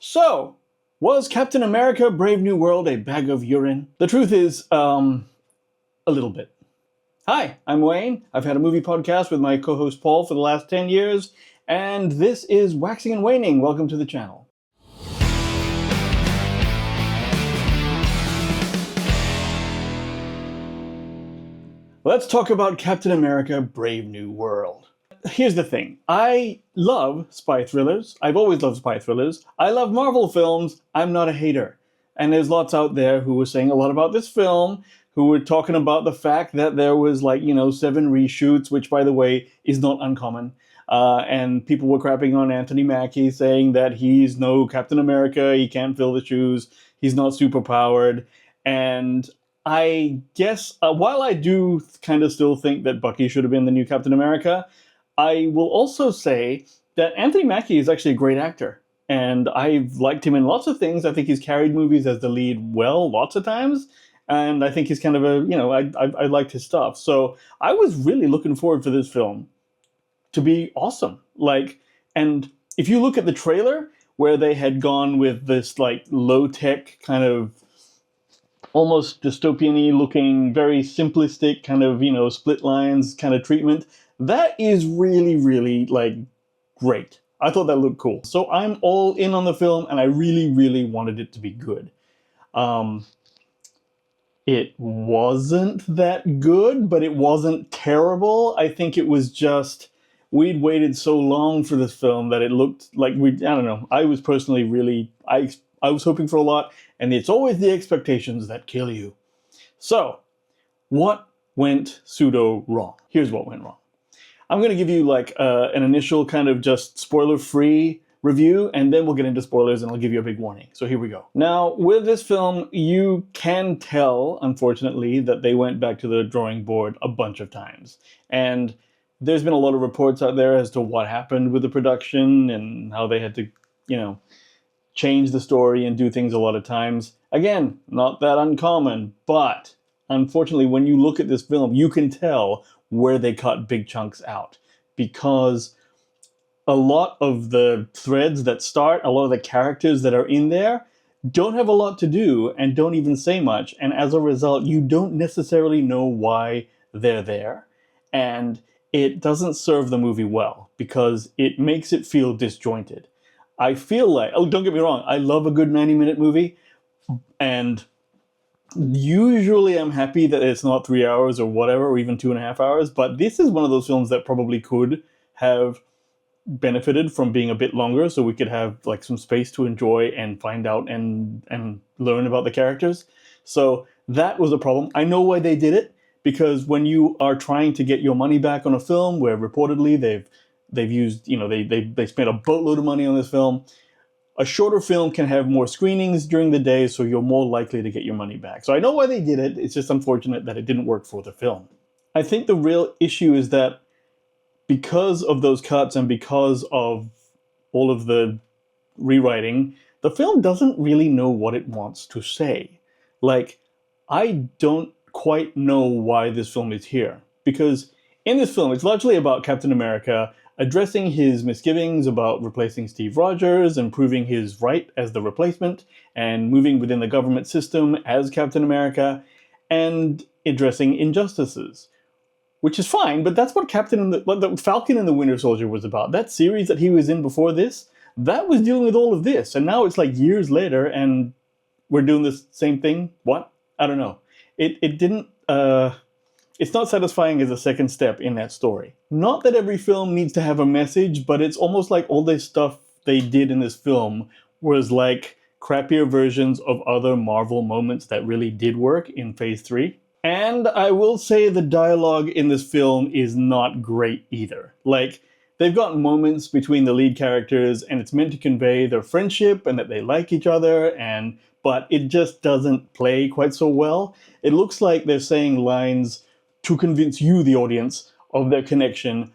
So, was Captain America Brave New World a bag of urine? The truth is, a little bit. Hi, I'm Wayne. I've had a movie podcast with my co-host Paul for the last 10 years, and this is Waxing and Waning. Welcome to the channel. Let's talk about Captain America Brave New World. Here's the thing. I love spy thrillers. I've always loved spy thrillers. I love Marvel films. I'm not a hater. And there's lots out there who were saying a lot about this film, who were talking about the fact that there was 7 reshoots, which, by the way, is not uncommon. And people were crapping on Anthony Mackie, saying that he's no Captain America, he can't fill the shoes, he's not superpowered. And I guess, while I do kind of still think that Bucky should have been the new Captain America, I will also say that Anthony Mackie is actually a great actor. And I've liked him in lots of things. I think he's carried movies as the lead well lots of times. And I think he's kind of I liked his stuff. So I was really looking forward for this film to be awesome. And if you look at the trailer, where they had gone with this low-tech kind of almost dystopian-y looking, very simplistic kind of, split lines kind of treatment, that is really, really, great. I thought that looked cool. So I'm all in on the film, and I really, really wanted it to be good. It wasn't that good, but it wasn't terrible. I think it was just, we'd waited so long for this film that it looked like I don't know. I was personally really, I was hoping for a lot, and it's always the expectations that kill you. So, what went pseudo wrong? Here's what went wrong. I'm going to give you an initial kind of just spoiler-free review, and then we'll get into spoilers and I'll give you a big warning. So here we go. Now, with this film, you can tell, unfortunately, that they went back to the drawing board a bunch of times. And there's been a lot of reports out there as to what happened with the production and how they had to, change the story and do things a lot of times. Again, not that uncommon, but unfortunately, when you look at this film, you can tell where they cut big chunks out, because a lot of the threads that start, a lot of the characters that are in there don't have a lot to do and don't even say much, and as a result, you don't necessarily know why they're there, and it doesn't serve the movie well, because it makes it feel disjointed. I feel like, don't get me wrong, I love a good 90-minute movie, and usually I'm happy that it's not 3 hours or whatever, or even 2.5 hours, but this is one of those films that probably could have benefited from being a bit longer, so we could have some space to enjoy and find out and learn about the characters. So that was a problem. I know why they did it, because when you are trying to get your money back on a film where reportedly they've used, they spent a boatload of money on this film, a shorter film can have more screenings during the day, so you're more likely to get your money back. So I know why they did it. It's just unfortunate that it didn't work for the film. I think the real issue is that because of those cuts and because of all of the rewriting, the film doesn't really know what it wants to say. I don't quite know why this film is here. Because in this film, it's largely about Captain America addressing his misgivings about replacing Steve Rogers and proving his right as the replacement, and moving within the government system as Captain America, and addressing injustices. Which is fine, but that's what the Falcon and the Winter Soldier was about. That series that he was in before this, that was dealing with all of this. And now it's years later and we're doing the same thing? What? I don't know. It didn't... It's not satisfying as a second step in that story. Not that every film needs to have a message, but it's almost like all this stuff they did in this film was crappier versions of other Marvel moments that really did work in Phase 3. And I will say the dialogue in this film is not great either. They've got moments between the lead characters, and it's meant to convey their friendship and that they like each other, but it just doesn't play quite so well. It looks like they're saying lines to convince you, the audience, of their connection,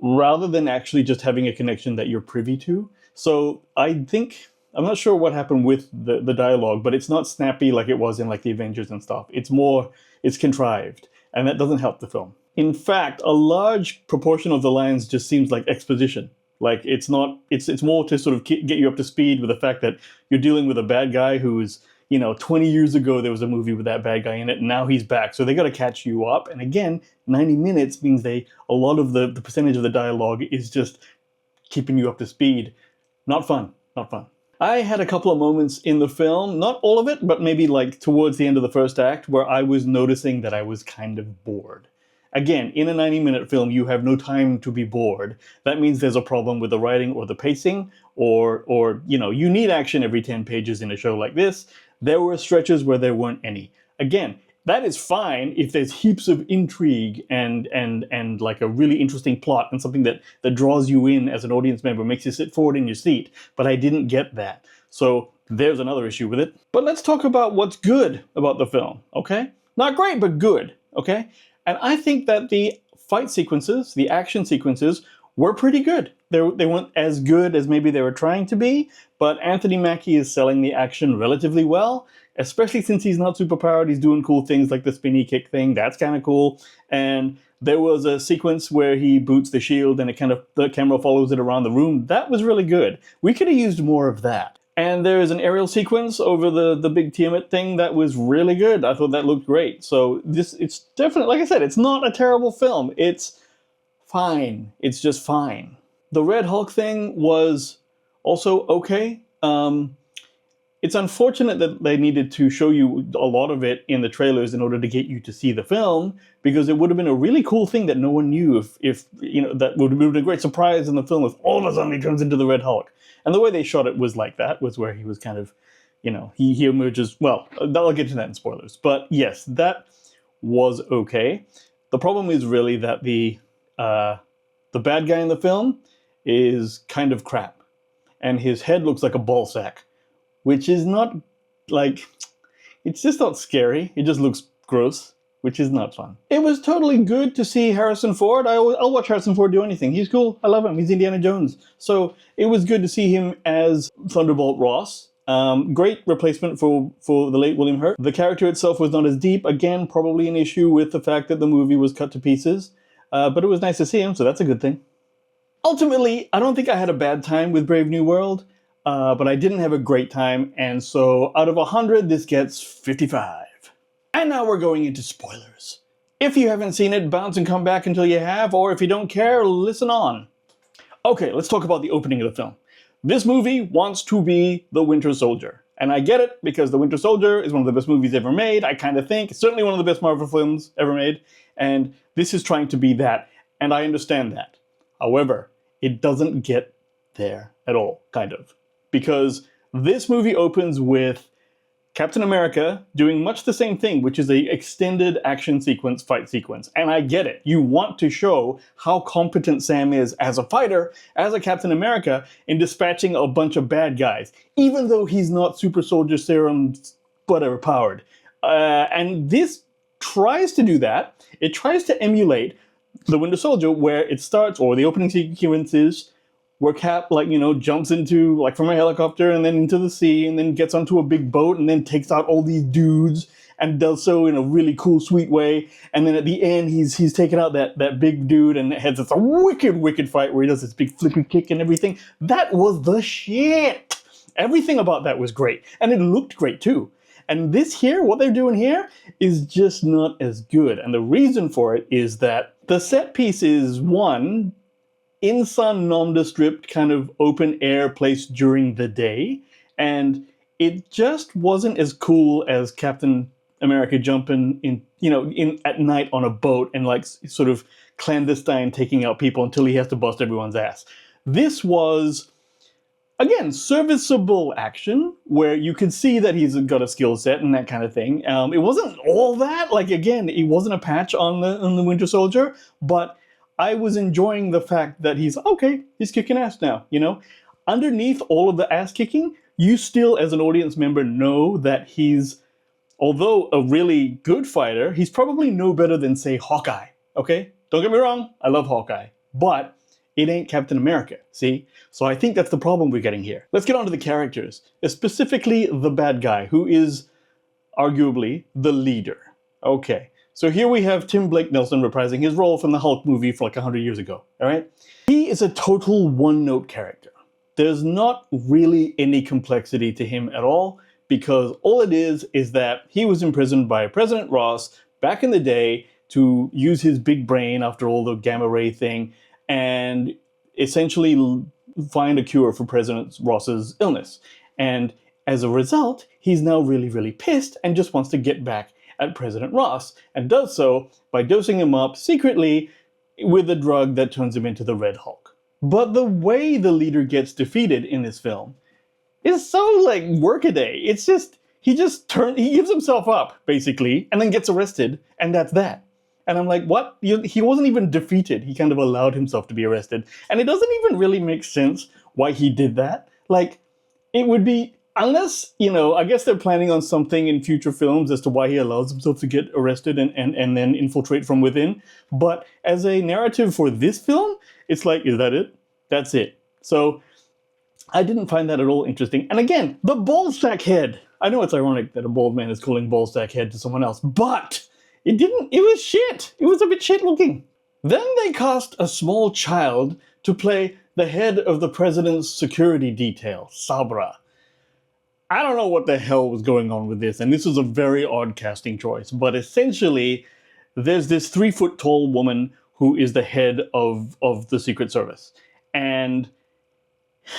rather than actually just having a connection that you're privy to. So I think, I'm not sure what happened with the dialogue, but it's not snappy like it was in the Avengers and stuff. It's contrived, and that doesn't help the film. In fact, a large proportion of the lines just seems like exposition. Like, it's not, it's more to sort of get you up to speed with the fact that you're dealing with a bad guy who's, 20 years ago there was a movie with that bad guy in it, and now he's back. So they got to catch you up. And again, 90 minutes means a lot of the percentage of the dialogue is just keeping you up to speed. Not fun, not fun. I had a couple of moments in the film, not all of it, but maybe like towards the end of the first act, where I was noticing that I was kind of bored. Again, in a 90-minute film, you have no time to be bored. That means there's a problem with the writing or the pacing, or you need action every 10 pages in a show like this. There were stretches where there weren't any. Again, that is fine if there's heaps of intrigue and like a really interesting plot and something that draws you in as an audience member, makes you sit forward in your seat. But I didn't get that. So there's another issue with it. But let's talk about what's good about the film, okay? Not great, but good, okay? And I think that the fight sequences, the action sequences, were pretty good. They weren't as good as maybe they were trying to be, but Anthony Mackie is selling the action relatively well, especially since he's not superpowered. He's doing cool things like the spinny kick thing. That's kind of cool. And there was a sequence where he boots the shield and the camera follows it around the room. That was really good. We could have used more of that. And there's an aerial sequence over the big Tiamat thing that was really good. I thought that looked great. So it's definitely, like I said, it's not a terrible film. It's fine. It's just fine. The Red Hulk thing was also okay. It's unfortunate that they needed to show you a lot of it in the trailers in order to get you to see the film, because it would have been a really cool thing that no one knew if that would have been a great surprise in the film if all of a sudden he turns into the Red Hulk. And the way they shot it was like that, was where he was kind of, he emerges, well, I'll get to that in spoilers. But yes, that was okay. The problem is really that the bad guy in the film is kind of crap. And his head looks like a ball sack, which is not, like, it's just not scary. It just looks gross, which is not fun. It was totally good to see Harrison Ford. I'll watch Harrison Ford do anything. He's cool. I love him. He's Indiana Jones. So it was good to see him as Thunderbolt Ross. Great replacement for the late William Hurt. The character itself was not as deep. Again, probably an issue with the fact that the movie was cut to pieces. But it was nice to see him, so that's a good thing. Ultimately, I don't think I had a bad time with Brave New World, but I didn't have a great time, and so out of 100, this gets 55. And now we're going into spoilers. If you haven't seen it, bounce and come back until you have, or if you don't care, listen on. Okay, let's talk about the opening of the film. This movie wants to be The Winter Soldier. And I get it, because The Winter Soldier is one of the best movies ever made, I kind of think. It's certainly one of the best Marvel films ever made. And this is trying to be that, and I understand that. However, it doesn't get there at all, kind of. Because this movie opens with Captain America doing much the same thing, which is an extended action sequence, fight sequence. And I get it. You want to show how competent Sam is as a fighter, as a Captain America, in dispatching a bunch of bad guys, even though he's not super soldier serum, whatever, powered. And this tries to do that. It tries to emulate The Winter Soldier, where it starts, or the opening sequences, where Cap, jumps into, from a helicopter and then into the sea and then gets onto a big boat and then takes out all these dudes and does so in a really cool, sweet way. And then at the end, he's taken out that big dude and has this wicked fight where he does this big flippy kick and everything. That was the shit! Everything about that was great. And it looked great, too. And this here, what they're doing here, is just not as good. And the reason for it is that the set piece is, one, in some nondescript kind of open air place during the day, and it just wasn't as cool as Captain America jumping in at night on a boat and sort of clandestine taking out people until he has to bust everyone's ass. This was, again, serviceable action where you could see that he's got a skill set and that kind of thing. It wasn't all that. Again, it wasn't a patch on the Winter Soldier, but I was enjoying the fact that he's kicking ass now, Underneath all of the ass kicking, you still, as an audience member, know that he's, although a really good fighter, he's probably no better than, say, Hawkeye, okay? Don't get me wrong, I love Hawkeye, but it ain't Captain America, see? So I think that's the problem we're getting here. Let's get on to the characters, specifically the bad guy, who is arguably the leader. Okay, So here we have Tim Blake Nelson reprising his role from the Hulk movie for like 100 years ago, all right? He is a total one-note character. There's not really any complexity to him at all, because all it is that he was imprisoned by President Ross back in the day to use his big brain after all the gamma ray thing and essentially find a cure for President Ross's illness. And as a result, he's now really, really pissed and just wants to get back at President Ross, and does so by dosing him up secretly with a drug that turns him into the Red Hulk. But the way the leader gets defeated in this film is so like workaday. It's just, he gives himself up, basically, and then gets arrested, and that's that. And I'm like, what? He wasn't even defeated. He kind of allowed himself to be arrested. And it doesn't even really make sense why he did that. Like, it would be, unless, I guess they're planning on something in future films as to why he allows himself to get arrested and then infiltrate from within. But as a narrative for this film, it's like, is that it? That's it. So I didn't find that at all interesting. And again, the ballsack head. I know it's ironic that a bald man is calling ballsack head to someone else, but it was shit. It was a bit shit looking. Then they cast a small child to play the head of the president's security detail, Sabra. I don't know what the hell was going on with this, and this was a very odd casting choice, but essentially, there's this 3-foot-tall woman who is the head of the Secret Service. And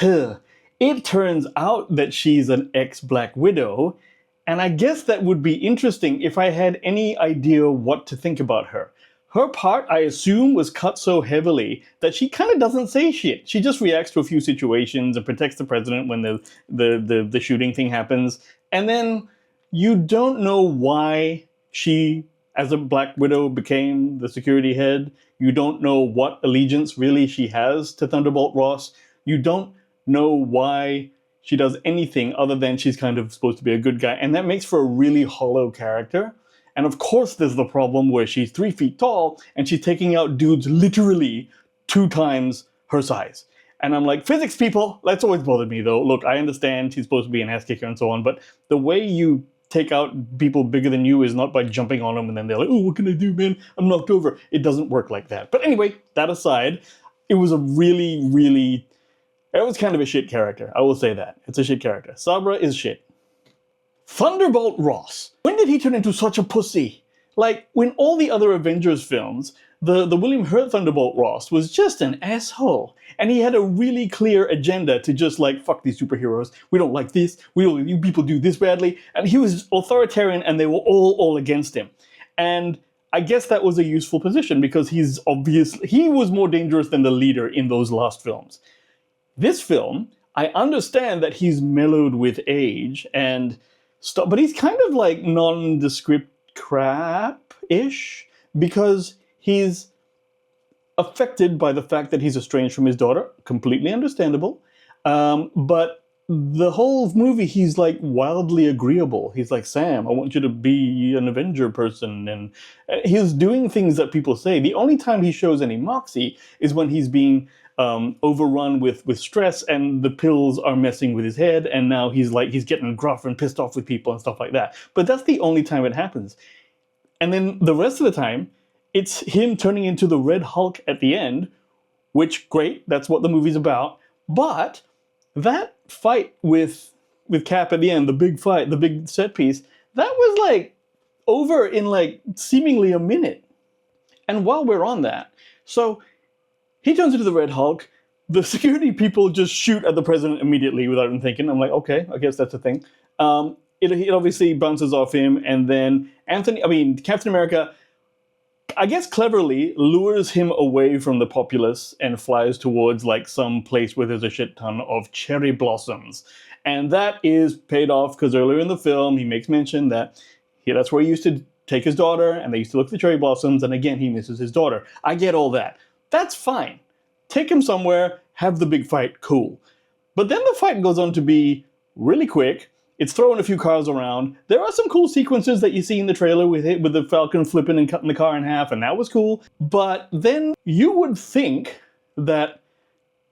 it turns out that she's an ex-Black Widow, and I guess that would be interesting if I had any idea what to think about her. Her part, I assume, was cut so heavily that she kind of doesn't say shit. She just reacts to a few situations and protects the president when the shooting thing happens. And then you don't know why she, as a Black Widow, became the security head. You don't know what allegiance really she has to Thunderbolt Ross. You don't know why she does anything other than she's kind of supposed to be a good guy. And that makes for a really hollow character. And of course there's the problem where she's 3 feet tall and she's taking out dudes literally 2 times her size. And I'm like, physics people, that's always bothered me though. Look, I understand she's supposed to be an ass kicker and so on, but the way you take out people bigger than you is not by jumping on them and then they're like, oh, what can I do, man? I'm knocked over. It doesn't work like that. But anyway, that aside, it was a really, really, it was kind of a shit character. I will say that. It's a shit character. Sabra is shit. Thunderbolt Ross. When did he turn into such a pussy? Like, when all the other Avengers films, the William Hurt Thunderbolt Ross was just an asshole. And he had a really clear agenda to just like, fuck these superheroes. We don't like this. You people do this badly. And he was authoritarian and they were all against him. And I guess that was a useful position because he was more dangerous than the leader in those last films. This film, I understand that he's mellowed with age and stuff, but he's kind of like nondescript crap-ish because he's affected by the fact that he's estranged from his daughter. Completely understandable. But the whole movie, he's like wildly agreeable. He's like, Sam, I want you to be an Avenger person. And he's doing things that people say. The only time he shows any moxie is when he's being overrun with stress and the pills are messing with his head. And now he's getting gruff and pissed off with people and stuff like that. But that's the only time it happens. And then the rest of the time, it's him turning into the Red Hulk at the end, which, great, that's what the movie's about. But that fight with Cap at the end, the big fight, the big set piece, that was like over in like seemingly a minute. And while we're on that, so he turns into the Red Hulk, the security people just shoot at the president immediately without even thinking. I'm like, okay, I guess that's a thing. It obviously bounces off him, and then Captain America, I guess cleverly, lures him away from the populace and flies towards like some place where there's a shit ton of cherry blossoms. And that is paid off because earlier in the film, he makes mention that that's where he used to take his daughter and they used to look at the cherry blossoms. And again, he misses his daughter. I get all that. That's fine. Take him somewhere, have the big fight, cool. But then the fight goes on to be really quick. It's throwing a few cars around. There are some cool sequences that you see in the trailer with the Falcon flipping and cutting the car in half, and that was cool. But then you would think that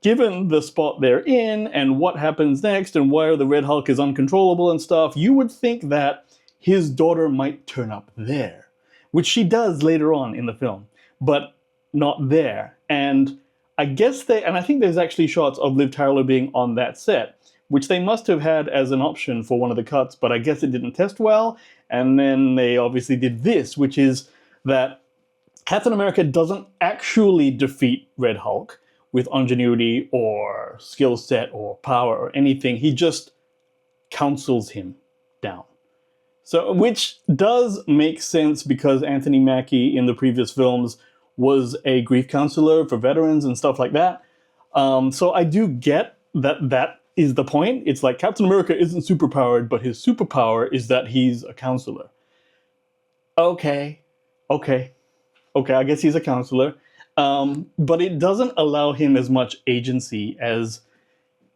given the spot they're in and what happens next and where the Red Hulk is uncontrollable and stuff, you would think that his daughter might turn up there. which she does later on in the film, but not there. And I guess and I think there's actually shots of Liv Tyler being on that set, which they must have had as an option for one of the cuts, but I guess it didn't test well. And then they obviously did this, which is that Captain America doesn't actually defeat Red Hulk with ingenuity or skill set or power or anything. He just counsels him down. So, which does make sense because Anthony Mackie in the previous films was a grief counselor for veterans and stuff like that. So I do get that is the point. It's like Captain America isn't superpowered, but his superpower is that he's a counselor. Okay, I guess he's a counselor. But it doesn't allow him as much agency as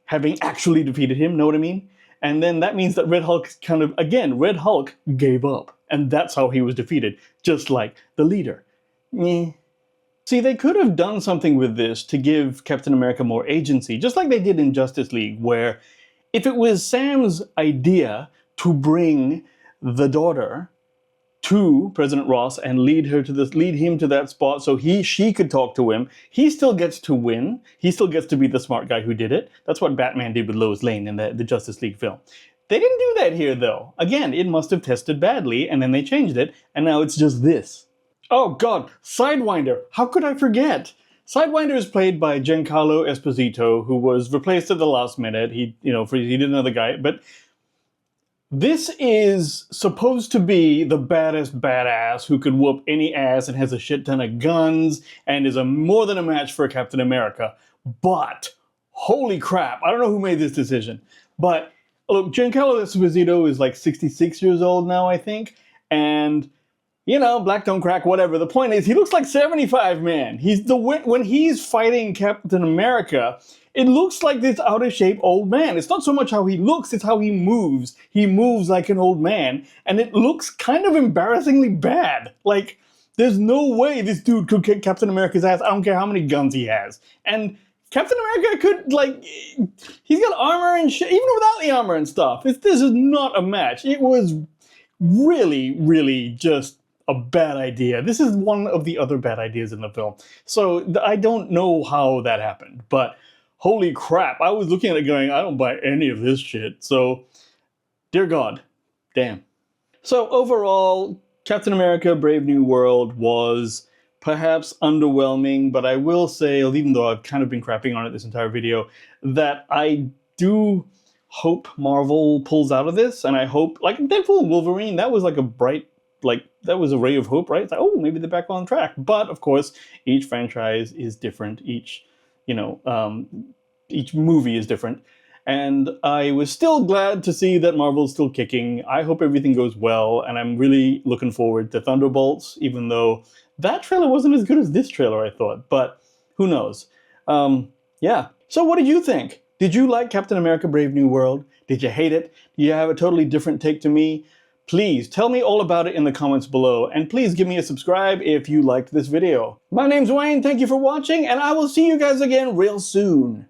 having actually defeated him, know what I mean? And then that means that Red Hulk Red Hulk gave up. And that's how he was defeated, just like the leader. See, they could have done something with this to give Captain America more agency, just like they did in Justice League, where if it was Sam's idea to bring the daughter to President Ross and lead him to that spot so she could talk to him, he still gets to win. He still gets to be the smart guy who did it. That's what Batman did with Lois Lane in the Justice League film. They didn't do that here, though. Again, it must have tested badly, and then they changed it, and now it's just this. Oh god, Sidewinder! How could I forget? Sidewinder is played by Giancarlo Esposito, who was replaced at the last minute. He did another guy, but this is supposed to be the baddest badass who could whoop any ass and has a shit ton of guns and is more than a match for Captain America. But, holy crap, I don't know who made this decision. But, look, Giancarlo Esposito is like 66 years old now, I think. And, black don't crack, whatever. The point is, he looks like 75, man. When he's fighting Captain America, it looks like this out-of-shape old man. It's not so much how he looks, it's how he moves. He moves like an old man, and it looks kind of embarrassingly bad. Like, there's no way this dude could kick Captain America's ass. I don't care how many guns he has. And Captain America could, he's got armor and shit, even without the armor and stuff. This is not a match. It was really, really just a bad idea. This is one of the other bad ideas in the film. So I don't know how that happened, but holy crap, I was looking at it going, I don't buy any of this shit. So, dear God, damn. So overall, Captain America Brave New World was perhaps underwhelming, but I will say, even though I've kind of been crapping on it this entire video, that I do hope Marvel pulls out of this, and I hope, like Deadpool and Wolverine, that was like a bright, that was a ray of hope, right? It's like, oh, maybe they're back on track. But, of course, each franchise is different. Each movie is different. And I was still glad to see that Marvel's still kicking. I hope everything goes well, and I'm really looking forward to Thunderbolts, even though that trailer wasn't as good as this trailer, I thought. But who knows? Yeah. So what did you think? Did you like Captain America Brave New World? Did you hate it? Do you have a totally different take to me? Please tell me all about it in the comments below, and please give me a subscribe if you liked this video. My name's Wayne, thank you for watching, and I will see you guys again real soon.